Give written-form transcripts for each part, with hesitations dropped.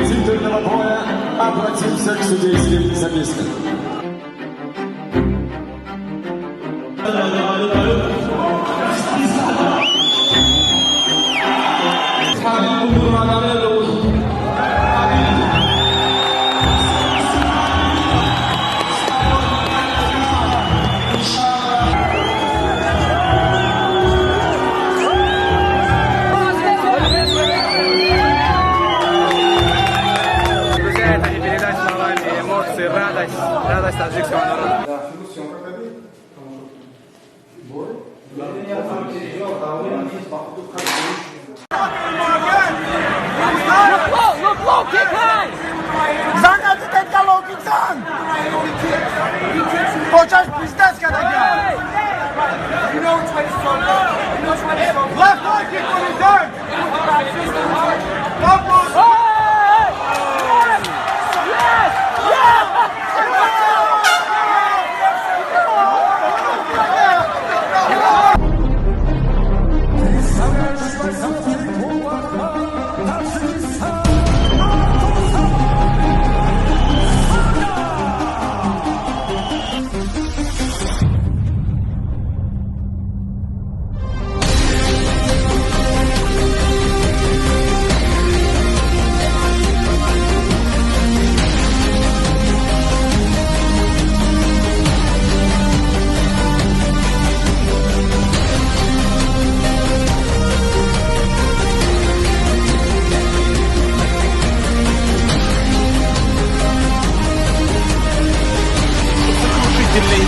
Титульного боя обратимся к судейским запискам. Радость таджикского народа.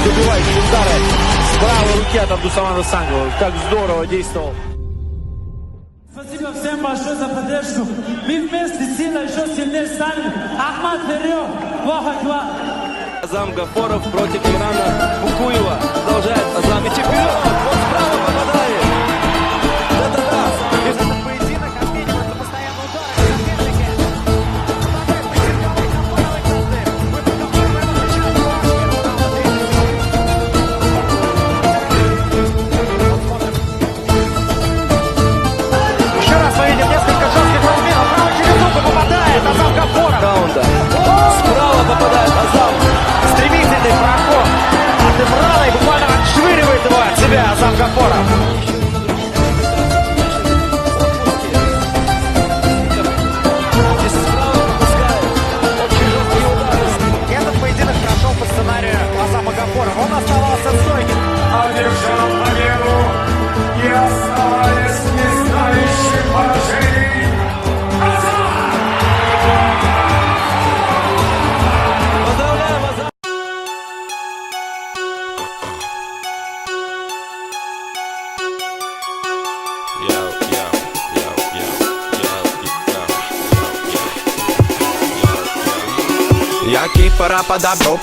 Добивающие удары с правой руки от Абдусамана Сангова. Как здорово действовал. Спасибо всем большое за поддержку. Мы вместе сильно еще сильнее стали. Ахмад вперед! Аллаху акбар! Азам Гафоров против Имрана Букуева. Продолжает Азам. Мячи вперед! Он справа попадает. Да-да-да. Этот поединок обменивается постоянно ударами. Еще раз мы видим несколько жестких разменов. Право через руку попадает Азам Гафоров. Раунда. Справа попадает Азам. Стремительный проход от Имрана и буквально отшвыривает его от себя Азам Гафоров. Який пора подобру.